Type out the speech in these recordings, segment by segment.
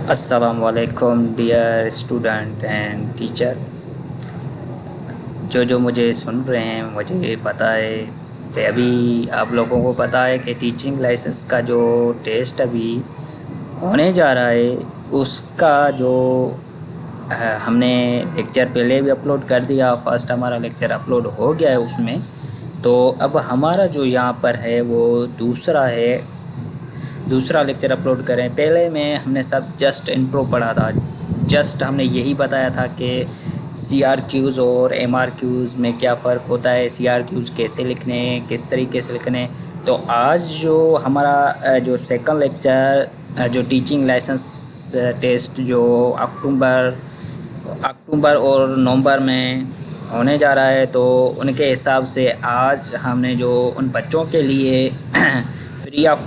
अस्सलामुअलैकुम dear student and teacher. जो मुझे सुन रहे हैं, मुझे पता है कि अभी आप लोगों को पता है कि टीचिंग लाइसेंस का जो टेस्ट अभी होने जा रहा है उसका जो हमने लेक्चर पहले भी अपलोड कर दिया। फर्स्ट हमारा लेक्चर अपलोड हो गया है उसमें। तो अब हमारा जो यहाँ पर है वो दूसरा लेक्चर अपलोड करें। पहले में हमने सब जस्ट इंट्रो पढ़ा था। जस्ट हमने यही बताया था कि CRQs और MRQs में क्या फ़र्क होता है, CRQs कैसे लिखने, किस तरीके से लिखने। तो आज जो हमारा जो सेकंड लेक्चर जो टीचिंग लाइसेंस टेस्ट जो अक्टूबर और नवंबर में होने जा रहा है, तो उनके हिसाब से आज हमने जो उन बच्चों के लिए फ्री ऑफ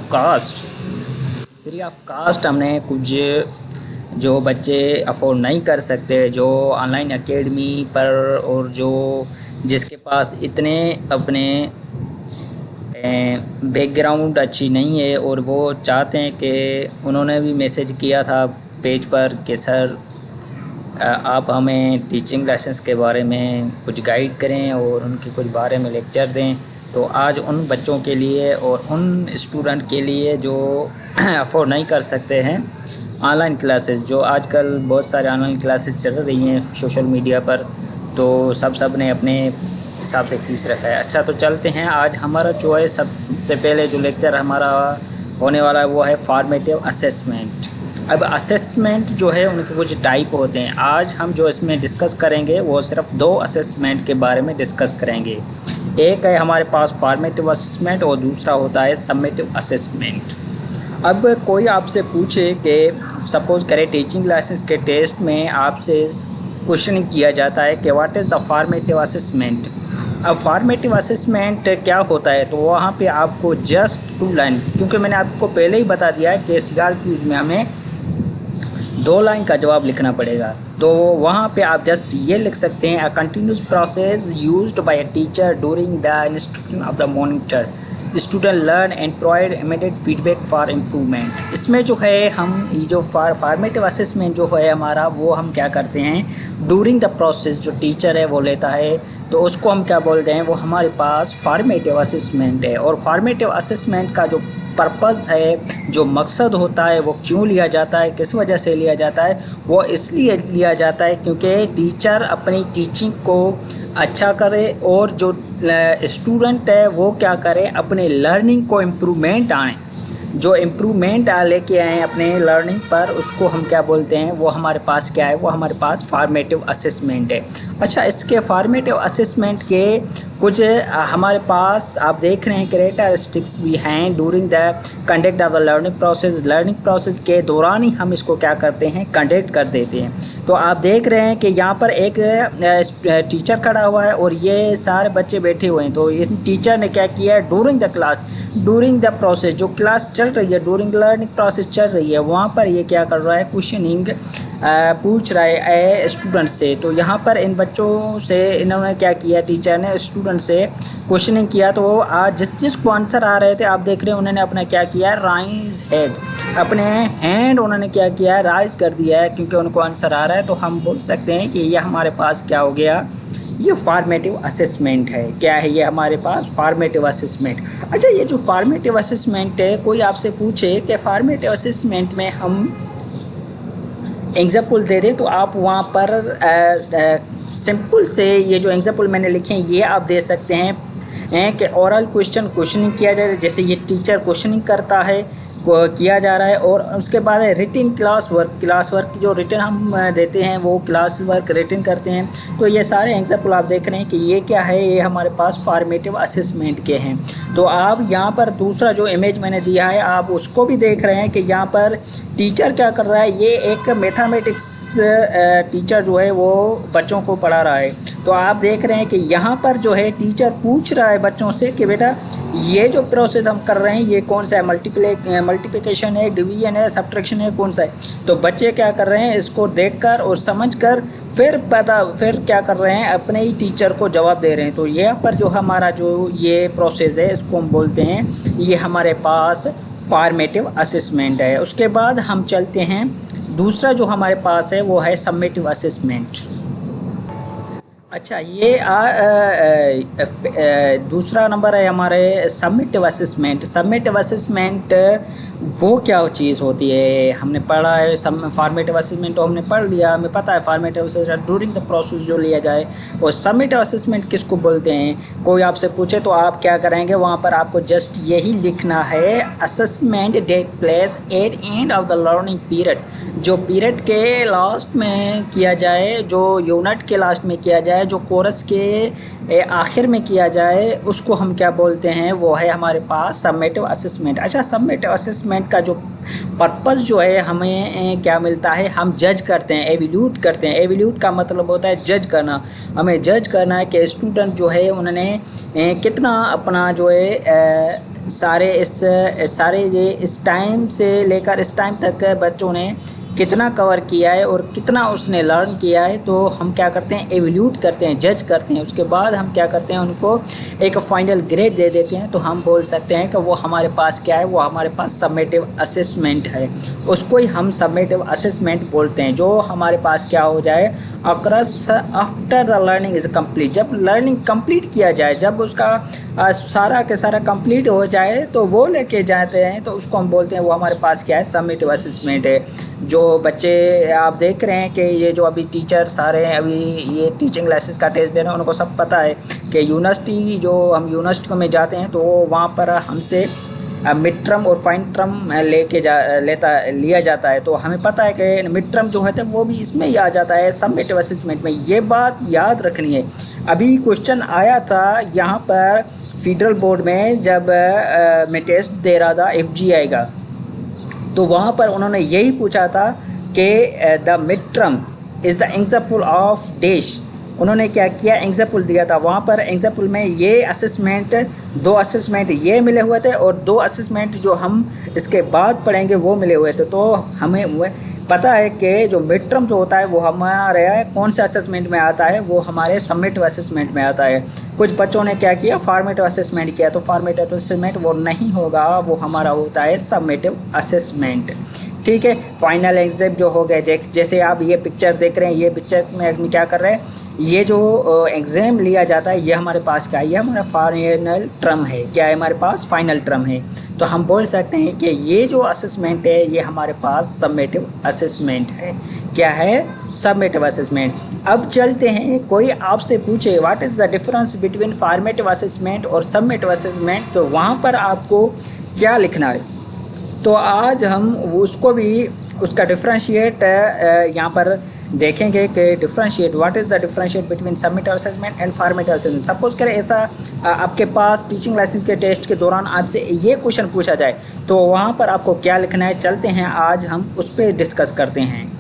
कास्ट हमने कुछ जो बच्चे अफोर्ड नहीं कर सकते, जो ऑनलाइन एकेडमी पर और जो जिसके पास इतने अपने बैकग्राउंड अच्छी नहीं है और वो चाहते हैं कि उन्होंने भी मैसेज किया था पेज पर कि सर आप हमें टीचिंग लाइसेंस के बारे में कुछ गाइड करें और उनके कुछ बारे में लेक्चर दें। तो आज उन बच्चों के लिए और उन स्टूडेंट के लिए जो अफोर्ड नहीं कर सकते हैं ऑनलाइन क्लासेस, जो आजकल बहुत सारे ऑनलाइन क्लासेस चल रही हैं सोशल मीडिया पर, तो सब ने अपने हिसाब से फ़ीस रखा है। अच्छा, तो चलते हैं। आज हमारा जो है सबसे पहले जो लेक्चर हमारा होने वाला है वो है फॉर्मेटिव असेसमेंट। अब असेसमेंट जो है उनके कुछ टाइप होते हैं। आज हम जो इसमें डिस्कस करेंगे वो सिर्फ 2 असेसमेंट के बारे में डिस्कस करेंगे। एक है हमारे पास फॉर्मेटिव असेसमेंट और दूसरा होता है समेटिव असेसमेंट। अब कोई आपसे पूछे कि सपोज़ करें टीचिंग लाइसेंस के टेस्ट में आपसे क्वेश्चन किया जाता है कि what is the formative assessment. अब फॉर्मेटिव असेसमेंट क्या होता है, तो वहाँ पे आपको जस्ट टू लाइन, क्योंकि मैंने आपको पहले ही बता दिया है कि CRQs में हमें 2 लाइन का जवाब लिखना पड़ेगा। तो वहाँ पे आप जस्ट ये लिख सकते हैं, a continuous process used by a teacher during the instruction of the monitor student learn and provide immediate feedback for improvement. इसमें जो है हम ये जो फॉर्मेटिव असेसमेंट जो है हमारा, वो हम क्या करते हैं ड्यूरिंग द प्रोसेस जो टीचर है वो लेता है, तो उसको हम क्या बोलते हैं, वो हमारे पास फॉर्मेटिव असेसमेंट है। और फॉर्मेटिव असेसमेंट का जो पर्पज़ है, जो मकसद होता है, वो क्यों लिया जाता है, किस वजह से लिया जाता है, वो इसलिए लिया जाता है क्योंकि टीचर अपनी टीचिंग को अच्छा करे और जो स्टूडेंट है वो क्या करे, अपने लर्निंग को इम्प्रूवमेंट आए, जो इम्प्रूवमेंट लेके आए अपने लर्निंग पर, उसको हम क्या बोलते हैं, वो हमारे पास क्या है, वो हमारे पास फॉर्मेटिव असेसमेंट है। अच्छा, इसके फॉर्मेटिव असेसमेंट के कुछ हमारे पास आप देख रहे हैं कैरेक्टरिस्टिक्स भी हैं। During the conduct of the learning process के दौरान ही हम इसको क्या करते हैं, कंडक्ट कर देते हैं। तो आप देख रहे हैं कि यहाँ पर एक टीचर खड़ा हुआ है और ये सारे बच्चे बैठे हुए हैं। तो ये टीचर ने क्या किया है, ड्यूरिंग द प्रोसेस जो क्लास चल रही है, ड्यूरिंग लर्निंग प्रोसेस चल रही है, वहाँ पर ये क्या कर रहा है, क्वेश्चनिंग पूछ रहा है स्टूडेंट से। तो यहाँ पर इन बच्चों से इन्होंने क्या किया, टीचर ने स्टूडेंट से क्वेश्चनिंग किया। तो आज जिस को आंसर आ रहे थे आप देख रहे हैं, उन्होंने अपना क्या किया, राइज हेड, अपने हैंड उन्होंने क्या किया, राइज कर दिया है क्योंकि उनको आंसर आ रहा है। तो हम बोल सकते हैं कि ये हमारे पास क्या हो गया, ये फॉर्मेटिव असेसमेंट है। क्या है ये हमारे पास, फॉर्मेटिव असेसमेंट। अच्छा, ये जो फॉर्मेटिव असेसमेंट है, कोई आपसे पूछे कि फॉर्मेटिव असेसमेंट में हम एग्जाम्पल दे दें, तो आप वहाँ पर सिंपल से ये जो एग्जाम्पल मैंने लिखे हैं ये आप दे सकते हैं कि ओरल क्वेश्चनिंग किया जाए, जैसे ये टीचर क्वेश्चनिंग करता है, किया जा रहा है। और उसके बाद है रिटिन क्लास वर्क जो रिटन हम देते हैं वो क्लास वर्क रिटन करते हैं। तो ये सारे एग्जाम्पल आप देख रहे हैं कि ये क्या है, ये हमारे पास फॉर्मेटिव असेसमेंट के हैं। तो आप यहाँ पर दूसरा जो इमेज मैंने दिया है आप उसको भी देख रहे हैं कि यहाँ पर टीचर क्या कर रहा है, ये एक मैथमेटिक्स टीचर जो है वो बच्चों को पढ़ा रहा है। तो आप देख रहे हैं कि यहाँ पर जो है टीचर पूछ रहा है बच्चों से कि बेटा ये जो प्रोसेस हम कर रहे हैं ये कौन सा है, मल्टीप्लिकेशन है, डिवीजन है, सब्ट्रैक्शन है, कौन सा है। तो बच्चे क्या कर रहे हैं, इसको देखकर और समझकर फिर क्या कर रहे हैं, अपने ही टीचर को जवाब दे रहे हैं। तो यहाँ पर जो हमारा जो ये प्रोसेस है इसको हम बोलते हैं, ये हमारे पास फॉर्मेटिव असेसमेंट है। उसके बाद हम चलते हैं दूसरा जो हमारे पास है वो है समेटिव असेसमेंट। अच्छा, ये दूसरा नंबर है हमारे समेटिव असेसमेंट। समेटिव असेसमेंट वो क्या चीज़ होती है, हमने पढ़ा है फॉर्मेटिव असेसमेंट तो हमने पढ़ लिया, हमें पता है formative assessment during the process जो लिया जाए। और समेटिव असेसमेंट किसको बोलते हैं, कोई आपसे पूछे तो आप क्या करेंगे, वहाँ पर आपको जस्ट यही लिखना है, assessment take place at end of the learning period. जो पीरियड के लास्ट में किया जाए, जो यूनिट के लास्ट में किया जाए, जो कोर्स के आखिर में किया जाए, उसको हम क्या बोलते हैं, वो है हमारे पास समेटिव असेसमेंट। अच्छा, समेटिव असेसमेंट का जो पर्पस जो है, हमें क्या मिलता है, हम जज करते हैं, एवल्यूट करते हैं। एवल्यूट का मतलब होता है जज करना। हमें जज करना है कि स्टूडेंट जो है उन्होंने कितना अपना जो है सारे ये इस टाइम से लेकर इस टाइम तक बच्चों ने कितना कवर किया है और कितना उसने लर्न किया है। तो हम क्या करते हैं, एवल्यूट करते हैं, जज करते हैं। उसके बाद हम क्या करते हैं, उनको एक फाइनल ग्रेड दे देते हैं। तो हम बोल सकते हैं कि वो हमारे पास क्या है, वो हमारे पास समेटिव असेसमेंट है। उसको ही हम समेटिव असेसमेंट बोलते हैं। जो हमारे पास क्या हो जाए, across after the learning is complete. जब लर्निंग कंप्लीट किया जाए, जब उसका सारा के सारा कंप्लीट हो जाए तो वो लेके जाते हैं, तो उसको हम बोलते हैं वो हमारे पास क्या है, समेटिव असेसमेंट है। जो बच्चे आप देख रहे हैं कि ये जो अभी टीचर सारे अभी ये टीचिंग लाइसेंस का टेस्ट दे रहे हैं, उनको सब पता है कि यूनिवर्सिटी, जो हम यूनिवर्सिटी में जाते हैं तो वहाँ पर हमसे मिड टर्म और फाइन टर्म लिया जाता है। तो हमें पता है कि मिड टर्म जो है वो भी इसमें ही आ जाता है, समेटिव असेसमेंट में। ये बात याद रखनी है। अभी क्वेश्चन आया था यहाँ पर फेडरल बोर्ड में, जब मैं टेस्ट दे रहा था FGI का, तो वहाँ पर उन्होंने यही पूछा था कि the mid term is the example of dash. उन्होंने क्या किया, एग्जाम्पल दिया था। वहाँ पर एग्जाम्पल में ये असेसमेंट, 2 असेसमेंट ये मिले हुए थे और 2 असेसमेंट जो हम इसके बाद पढ़ेंगे वो मिले हुए थे। तो हमें पता है कि जो मिड टर्म जो होता है वो हमारे कौन से असेसमेंट में आता है, वो हमारे समेटिव असेसमेंट में आता है। कुछ बच्चों ने क्या किया, फॉर्मेटिव असेसमेंट किया। तो फॉर्मेटिव असेसमेंट वो नहीं होगा, वो हमारा होता है समेटिव असेसमेंट। ठीक है, फाइनल एग्जाम जो हो गए, जैसे आप ये पिक्चर देख रहे हैं, ये पिक्चर में आदमी क्या कर रहे हैं, ये जो एग्ज़ाम लिया जाता है, ये हमारे पास क्या है, ये हमारा फाइनल टर्म है। क्या है हमारे पास, फाइनल टर्म है। तो हम बोल सकते हैं कि ये जो असेसमेंट है ये हमारे पास समेटिव असेसमेंट है। क्या है, समेटिव असेसमेंट। अब चलते हैं, कोई आपसे पूछे what is the difference between formative assessment और समेटिव असेसमेंट, तो वहाँ पर आपको क्या लिखना है। तो आज हम उसको भी, उसका डिफ्रेंशिएट यहाँ पर देखेंगे कि differentiate, what is the differentiate between summative assessment and formative assessment. Suppose करें ऐसा आपके पास टीचिंग लाइसेंस के टेस्ट के दौरान आपसे ये क्वेश्चन पूछा जाए, तो वहाँ पर आपको क्या लिखना है। चलते हैं, आज हम उस पर डिस्कस करते हैं।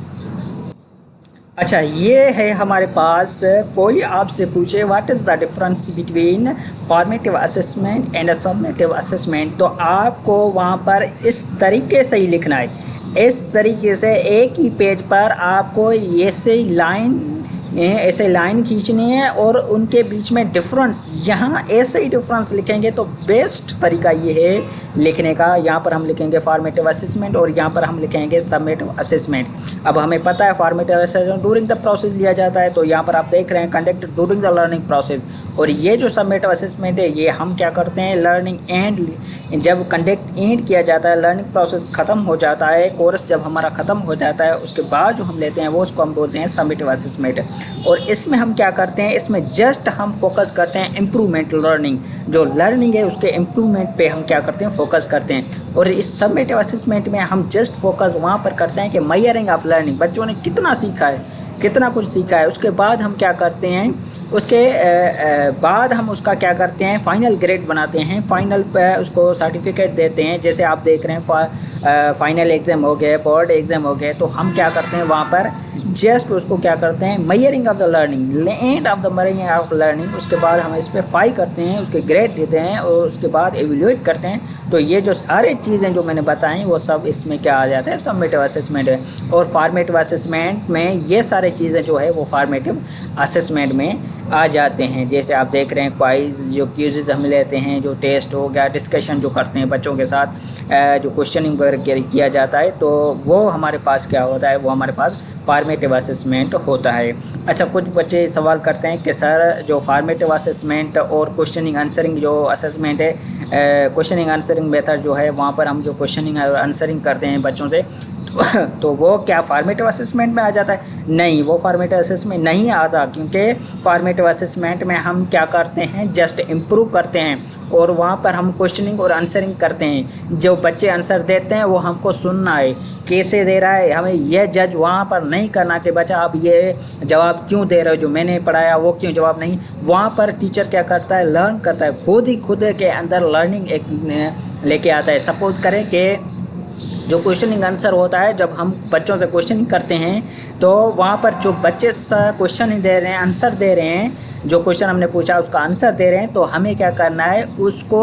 अच्छा, ये है हमारे पास, कोई आपसे पूछे what is the difference between formative assessment and summative assessment, तो आपको वहाँ पर इस तरीके से ही लिखना है। इस तरीके से एक ही पेज पर आपको ऐसे लाइन खींचनी है और उनके बीच में डिफरेंस, यहाँ ऐसे ही डिफरेंस लिखेंगे तो बेस्ट तरीका ये है लिखने का। यहाँ पर हम लिखेंगे फॉर्मेटिव असेसमेंट और यहाँ पर हम लिखेंगे समेटिव असेसमेंट। अब हमें पता है formative assessment during the process लिया जाता है, तो यहाँ पर आप देख रहे हैं conduct during the learning process. और ये जो समेटिव असेसमेंट है ये हम क्या करते हैं, लर्निंग एंड, जब कंडक्ट एंड किया जाता है, लर्निंग प्रोसेस ख़त्म हो जाता है, कोर्स जब हमारा ख़त्म हो जाता है, उसके बाद जो हम लेते हैं वो उसको हम बोलते हैं समेटिव असेसमेंट। और इसमें हम क्या करते हैं, इसमें जस्ट हम फोकस करते हैं इम्प्रूवमेंट लर्निंग, जो लर्निंग है उसके इम्प्रूवमेंट पे हम क्या करते हैं, फोकस करते हैं। और इस समेटिव असेसमेंट में हम जस्ट फोकस वहाँ पर करते हैं कि मेजरिंग ऑफ लर्निंग, बच्चों ने कितना सीखा है, कितना कुछ सीखा है। उसके बाद हम क्या करते हैं, उसके बाद हम उसका क्या करते हैं, फाइनल ग्रेड बनाते हैं, फाइनल पे उसको सर्टिफिकेट देते हैं। जैसे आप देख रहे हैं फाइनल एग्ज़ाम हो गए, बोर्ड एग्ज़ाम हो गए, तो हम क्या करते हैं वहाँ पर जस्ट उसको क्या करते हैं, measuring of the learning, and of the measuring of learning. उसके बाद हम इस पर 5 करते हैं, उसके ग्रेड देते हैं और उसके बाद एवेल्यूएट करते हैं। तो ये जो सारे चीज़ें जो मैंने बताई वो सब इसमें क्या आ जाता है, समेटिव असेसमेंट है। और फॉर्मेटिव असेसमेंट में ये सारे चीज़ें जो है वो फॉर्मेटिव असेसमेंट में आ जाते हैं। जैसे आप देख रहे हैं क्वाइज जो क्यूज़ हम लेते हैं, जो टेस्ट हो गया, डिस्कशन जो करते हैं बच्चों के साथ, जो क्वेश्चनिंग वगैरह किया जाता है, तो वो हमारे पास क्या होता है, वो हमारे पास फॉर्मेटिव असेसमेंट होता है। अच्छा, कुछ बच्चे सवाल करते हैं कि सर जो फॉर्मेटिव असेसमेंट और क्वेश्चनिंग आंसरिंग जो असेसमेंट है, क्वेश्चनिंग आंसरिंग मेथड जो है, वहाँ पर हम जो क्वेश्चनिंग और आंसरिंग करते हैं बच्चों से तो वो क्या फॉर्मेटिव असेसमेंट में आ जाता है? नहीं, वो फॉर्मेटिव असेसमेंट नहीं आता, क्योंकि फॉर्मेटिव असेसमेंट में हम क्या करते हैं, जस्ट इम्प्रूव करते हैं और वहाँ पर हम क्वेश्चनिंग और आंसरिंग करते हैं। जो बच्चे आंसर देते हैं वो हमको सुनना है, कैसे दे रहा है, हमें यह जज वहाँ पर नहीं करना कि बच्चा आप ये जवाब क्यों दे रहे हो, जो मैंने पढ़ाया वो क्यों जवाब नहीं। वहाँ पर टीचर क्या करता है, लर्न करता है, खुद के अंदर लर्निंग एक लेके आता है। सपोज़ करें कि जो क्वेश्चनिंग आंसर होता है, जब हम बच्चों से क्वेश्चनिंग करते हैं तो वहाँ पर जो बच्चे क्वेश्चन दे रहे हैं, आंसर दे रहे हैं, जो क्वेश्चन हमने पूछा उसका आंसर दे रहे हैं, तो हमें क्या करना है, उसको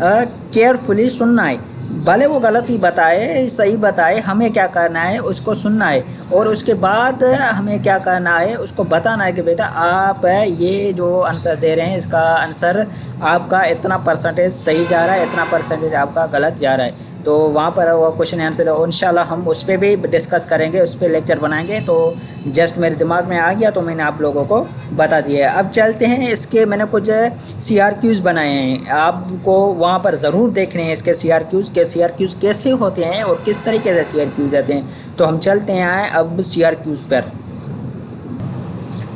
केयरफुली सुनना है। भले वो गलत ही बताए, सही बताए, हमें क्या करना है, उसको सुनना है और उसके बाद हमें क्या करना है, उसको बताना है कि बेटा आप ये जो आंसर दे रहे हैं, इसका आंसर आपका इतना परसेंटेज सही जा रहा है, इतना परसेंटेज आपका गलत जा रहा है। तो वहाँ पर वो क्वेश्चन आंसर इंशाल्लाह हम उस पर भी डिस्कस करेंगे, उस पर लेक्चर बनाएंगे। तो जस्ट मेरे दिमाग में आ गया तो मैंने आप लोगों को बता दिया है। अब चलते हैं, इसके मैंने कुछ CRQs बनाए हैं, आपको वहाँ पर ज़रूर देखने हैं इसके CRQs कैसे होते हैं और किस तरीके से CRQs आते हैं। तो हम चलते हैं अब CRQs पर।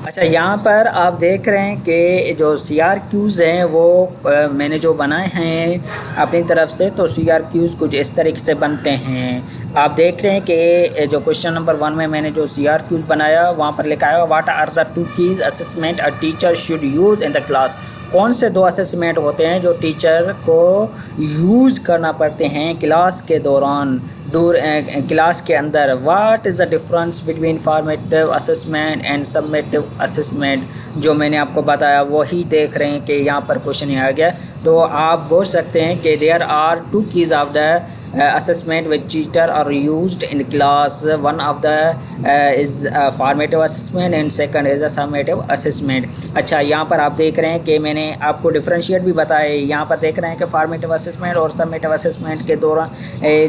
अच्छा, यहाँ पर आप देख रहे हैं कि जो CRQs हैं वो मैंने जो बनाए हैं अपनी तरफ से, तो CRQs कुछ इस तरीके से बनते हैं। आप देख रहे हैं कि जो क्वेश्चन नंबर 1 में मैंने जो CRQs बनाया, वहाँ पर लिखा है what are the 2 keys assessment a teacher should use in the class. कौन से 2 असेसमेंट होते हैं जो टीचर को यूज़ करना पड़ते हैं क्लास के दौरान, क्लास के अंदर। What is the difference between formative assessment and summative assessment, जो मैंने आपको बताया वही देख रहे हैं कि यहाँ पर क्वेश्चन आ गया। तो आप बोल सकते हैं कि there are 2 keys of the assessment which teacher are used in class. One of the is formative assessment and second is a summative assessment. अच्छा, यहाँ पर आप देख रहे हैं कि मैंने आपको डिफरेंशिएट भी बताया है। यहाँ पर देख रहे हैं कि फॉर्मेटिव असेसमेंट और सबमेटिव असेसमेंट के दौरान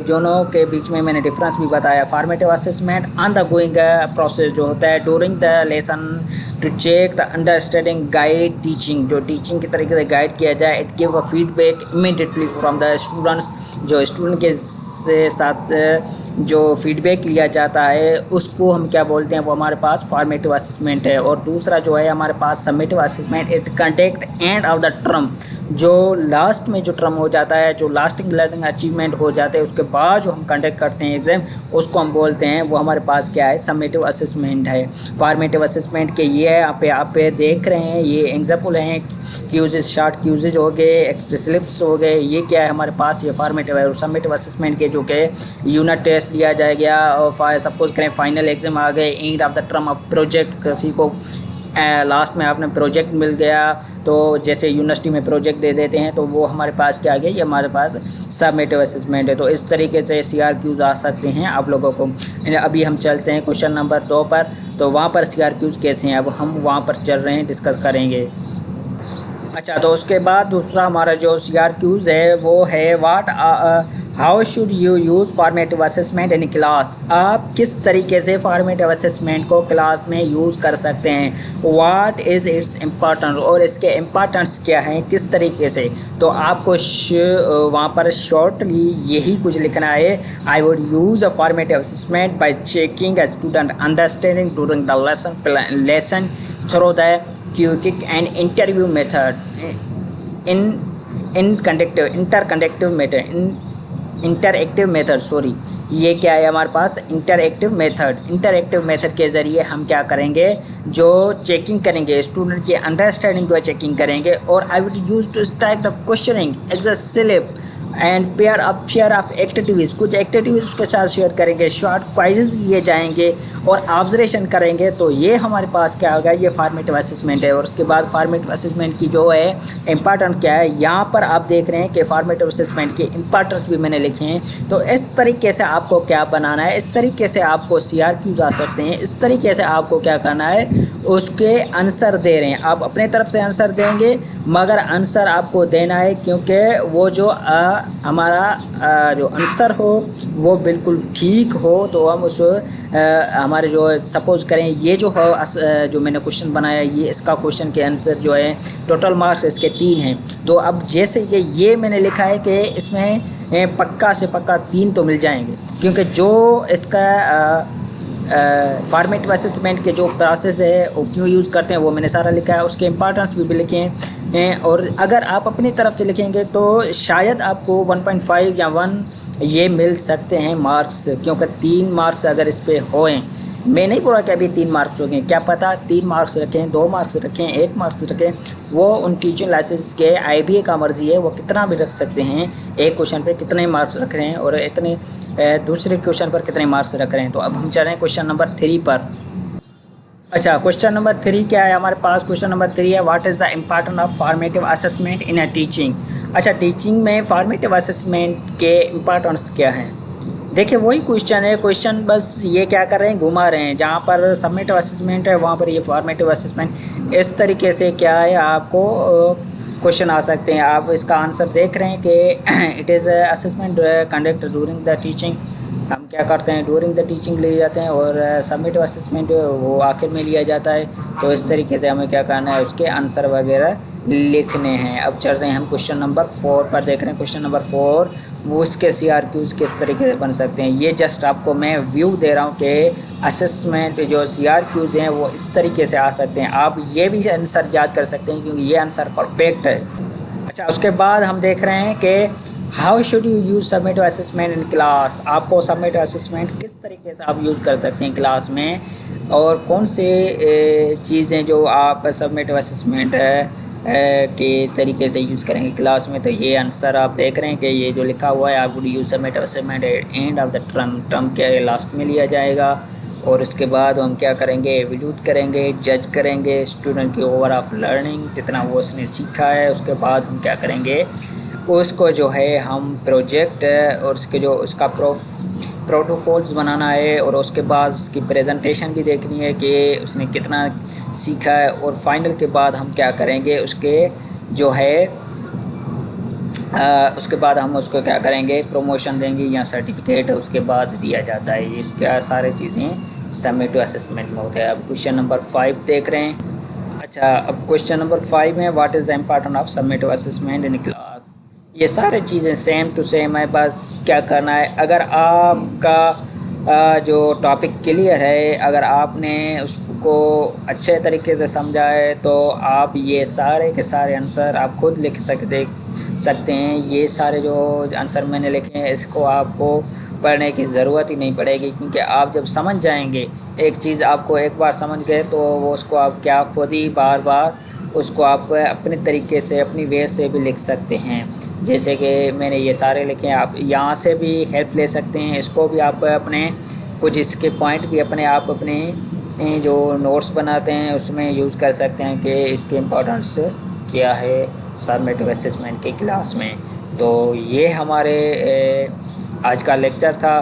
दोनों के बीच में मैंने डिफरेंस भी बताया। Formative assessment on the going process जो होता है during the lesson to check the understanding guide teaching, जो टीचिंग के तरीके से गाइड किया जाए। It give a feedback immediately from the students, जो स्टूडेंट के साथ जो फीडबैक लिया जाता है उसको हम क्या बोलते हैं, वो हमारे पास फॉर्मेटिव असेसमेंट है। और दूसरा जो है हमारे पास summative assessment, it conduct end of the term, जो लास्ट में जो टर्म हो जाता है, जो लास्टिंग लर्निंग अचीवमेंट हो जाते हैं, उसके बाद जो हम कंडक्ट करते हैं एग्ज़ाम, उसको हम बोलते हैं, वो हमारे पास क्या है, सबमेटिव असेसमेंट है। फॉर्मेटिव असेसमेंट के ये आप देख रहे हैं, ये एग्जाम्पल हैं, क्यूजेज, शॉर्ट क्यूजेज हो गए, एक्स्ट्रा स्लिप्स हो गए, ये क्या है हमारे पास, ये फॉर्मेटिव है। और सबमेटिव असेसमेंट के जो कि यूनिट टेस्ट लिया जाएगा और सपोज करें फाइनल एग्जाम आ गए, and of the term of project, किसी को लास्ट में आपने प्रोजेक्ट मिल गया, तो जैसे यूनिवर्सिटी में प्रोजेक्ट दे देते हैं, तो वो हमारे पास क्या आ गया, ये हमारे पास सबमेटिव असेसमेंट है। तो इस तरीके से CRQs आ सकते हैं आप लोगों को। अभी हम चलते हैं क्वेश्चन नंबर 2 पर, तो वहाँ पर CRQs कैसे हैं, अब हम वहाँ पर चल रहे हैं, डिस्कस करेंगे। अच्छा, तो उसके बाद दूसरा हमारा जो CRQs है वो है how should you use formative assessment in class. आप किस तरीके से फॉर्मेटिव असेसमेंट को क्लास में यूज़ कर सकते हैं। व्हाट इज़ इट्स इम्पॉर्टेंट, और इसके इम्पॉर्टेंस क्या हैं, किस तरीके से। तो आपको वहाँ पर शॉर्टली यही कुछ लिखना है। I would use a formative assessment bye checking a student understanding during the lesson through the quick and interview method interactive method sorry, ये क्या है हमारे पास, इंटरएक्टिव मेथड के ज़रिए हम क्या करेंगे, जो चेकिंग करेंगे, स्टूडेंट की अंडरस्टैंडिंग को चेकिंग करेंगे। और I would use to strike the questioning as a slip and pair of activities, कुछ एक्टिविटीज़ उसके साथ शेयर करेंगे, शॉर्ट क्वाइजेज लिए जाएंगे और ऑब्जर्वेशन करेंगे। तो ये हमारे पास क्या होगा, ये फॉर्मेटिव असेसमेंट है। और उसके बाद फॉर्मेटिव असेसमेंट की जो है इंपॉर्टेंट क्या है, यहाँ पर आप देख रहे हैं कि फॉर्मेटिव असेसमेंट के इंपॉर्टेंस भी मैंने लिखे हैं। तो इस तरीके से आपको क्या बनाना है, इस तरीके से आपको CRQs आ सकते हैं, इस तरीके से आपको क्या करना है, उसके आंसर दे रहे हैं। आप अपने तरफ से आंसर देंगे, मगर आंसर आपको देना है, क्योंकि वो जो हमारा जो आंसर हो वो बिल्कुल ठीक हो, तो हम उस हमारे जो सपोज़ करें ये जो हो जो मैंने क्वेश्चन बनाया, ये इसका क्वेश्चन के आंसर जो है टोटल मार्क्स इसके 3 हैं। तो अब जैसे कि ये मैंने लिखा है कि इसमें पक्का से पक्का 3 तो मिल जाएंगे, क्योंकि जो इसका फॉर्मेटिव असेसमेंट के जो प्रोसेस है वो क्यों यूज़ करते हैं वो मैंने सारा लिखा है, उसके इंपॉर्टेंस भी लिखे हैं। और अगर आप अपनी तरफ से लिखेंगे तो शायद आपको 1.5 या 1 ये मिल सकते हैं मार्क्स, क्योंकि 3 मार्क्स अगर इस पर होएं, मैं नहीं बोला कि अभी 3 मार्क्स हो गए, क्या पता 3 मार्क्स रखें, 2 मार्क्स रखें, 1 मार्क्स रखें, वो उन टीचिंग लाइसेंस के IBA का मर्जी है, वो कितना भी रख सकते हैं। एक क्वेश्चन पे कितने मार्क्स रख रहे हैं और इतने दूसरे क्वेश्चन पर कितने मार्क्स रख रहे हैं। तो अब हम चल रहे हैं क्वेश्चन नंबर 3 पर। अच्छा, क्वेश्चन नंबर 3 क्या है हमारे पास? क्वेश्चन नंबर 3 है, what is the importance of formative assessment in a teaching. अच्छा, टीचिंग में फॉर्मेटिव असेसमेंट के इम्पॉर्टेंस क्या हैं? देखिए वही क्वेश्चन है, क्वेश्चन बस ये क्या कर रहे हैं, घुमा रहे हैं। जहाँ पर सबमिटिव असेसमेंट है वहाँ पर ये फॉर्मेटिव असेसमेंट, इस तरीके से क्या है आपको क्वेश्चन आ सकते हैं। आप इसका आंसर देख रहे हैं कि it is assessment conduct during the teaching. हम क्या करते हैं, ड्यूरिंग द टीचिंग लिए जाते हैं, और सबमिटिव असेसमेंट वो आखिर में लिया जाता है। तो इस तरीके से हमें क्या करना है, उसके आंसर वगैरह लिखने हैं। अब चल रहे हैं हम क्वेश्चन नंबर 4 पर, देख रहे हैं क्वेश्चन नंबर 4, वो उसके CRQs किस तरीके से बन सकते हैं। ये जस्ट आपको मैं व्यू दे रहा हूँ कि असेसमेंट जो CRQs हैं वो इस तरीके से आ सकते हैं। आप ये भी आंसर याद कर सकते हैं, क्योंकि ये आंसर परफेक्ट है। अच्छा, उसके बाद हम देख रहे हैं कि how should you use submissive assessment in class. आपको सबमिटिव असेसमेंट किस तरीके से आप यूज़ कर सकते हैं क्लास में, और कौन से चीज़ें जो आप सबमिटिव असेसमेंट के तरीके से यूज़ करेंगे क्लास में। तो ये आंसर आप देख रहे हैं कि ये जो लिखा हुआ है, आप would use submissive assessment and of the term के लास्ट में लिया जाएगा। और उसके बाद हम क्या करेंगे, एवल्यूट करेंगे, जज करेंगे स्टूडेंट की ओवर ऑफ लर्निंग, जितना वो उसने सीखा है। उसके बाद हम क्या करेंगे, उसको जो है हम प्रोजेक्ट और उसके जो उसका प्रोटोफॉल्स बनाना है, और उसके बाद उसकी प्रेजेंटेशन भी देखनी है कि उसने कितना सीखा है। और फाइनल के बाद हम क्या करेंगे, उसके जो है उसके बाद हम उसको क्या करेंगे, प्रमोशन देंगे या सर्टिफिकेट उसके बाद दिया जाता है। इसका सारे चीज़ें सबमिटिव असेसमेंट में होते हैं। अब क्वेश्चन नंबर 5 देख रहे हैं। अच्छा, अब क्वेश्चन नंबर 5 में, what is the importance of submissive assessment in class. ये सारे चीज़ें सेम टू सेम है, बस क्या करना है, अगर आपका जो टॉपिक क्लियर है, अगर आपने उसको अच्छे तरीके से समझा है, तो आप ये सारे के सारे आंसर आप खुद लिख सकते हैं। ये सारे जो आंसर मैंने लिखे हैं, इसको आपको पढ़ने की ज़रूरत ही नहीं पड़ेगी, क्योंकि आप जब समझ जाएंगे एक चीज़, आपको एक बार समझ गए तो वो उसको आप क्या खुद ही बार बार उसको आप अपने तरीके से, अपनी वे से भी लिख सकते हैं। जैसे कि मैंने ये सारे लिखे हैं, आप यहाँ से भी हेल्प ले सकते हैं। इसको भी आप अपने कुछ इसके पॉइंट भी अपने आप अपने जो नोट्स बनाते हैं उसमें यूज़ कर सकते हैं कि इसके इम्पोर्टेंस क्या है सबमिटिव असेसमेंट के क्लास में। तो ये हमारे आज का लेक्चर था।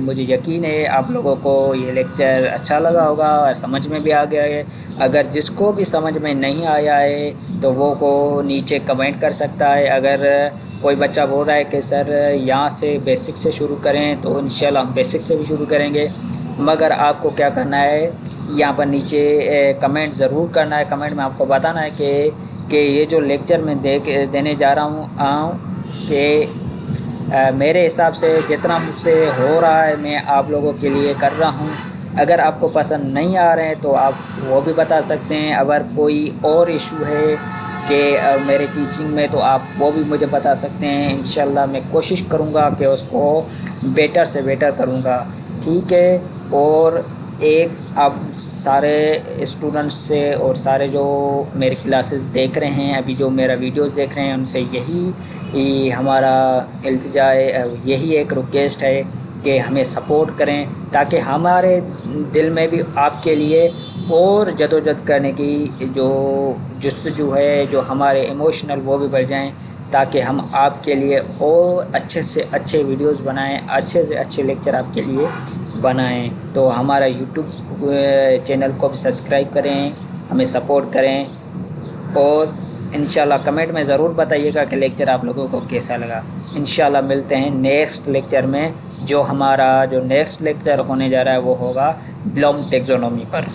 मुझे यकीन है आप लोगों को ये लेक्चर अच्छा लगा होगा और समझ में भी आ गया है। अगर जिसको भी समझ में नहीं आया है तो वो को नीचे कमेंट कर सकता है। अगर कोई बच्चा बोल रहा है कि सर यहाँ से बेसिक से शुरू करें, तो इंशाल्लाह हम बेसिक से भी शुरू करेंगे, मगर आपको क्या करना है, यहाँ पर नीचे कमेंट ज़रूर करना है। कमेंट में आपको बताना है कि ये जो लेक्चर मैं देने जा रहा हूँ कि मेरे हिसाब से जितना मुझसे हो रहा है मैं आप लोगों के लिए कर रहा हूँ। अगर आपको पसंद नहीं आ रहे हैं तो आप वो भी बता सकते हैं। अगर कोई और इशू है कि मेरे टीचिंग में, तो आप वो भी मुझे बता सकते हैं। इंशाल्लाह मैं कोशिश करूँगा कि उसको बेटर से बेटर करूँगा, ठीक है। और एक आप सारे स्टूडेंट्स से और सारे जो मेरे क्लासेस देख रहे हैं, अभी जो मेरा वीडियोस देख रहे हैं, उनसे यही हमारा इल्तिजा है, यही एक रिक्वेस्ट है कि हमें सपोर्ट करें, ताकि हमारे दिल में भी आपके लिए और जदोजहद करने की जो जुस्तजू है, जो हमारे इमोशनल, वो भी बढ़ जाएं, ताकि हम आपके लिए और अच्छे से अच्छे वीडियोस बनाएं, अच्छे से अच्छे लेक्चर आपके लिए बनाएं। तो हमारा यूट्यूब चैनल को भी सब्सक्राइब करें, हमें सपोर्ट करें, और इंशाल्लाह कमेंट में ज़रूर बताइएगा कि लेक्चर आप लोगों को कैसा लगा। इंशाल्लाह मिलते हैं नेक्स्ट लेक्चर में। जो हमारा जो नेक्स्ट लेक्चर होने जा रहा है वो होगा ब्लूम टैक्सोनॉमी पर।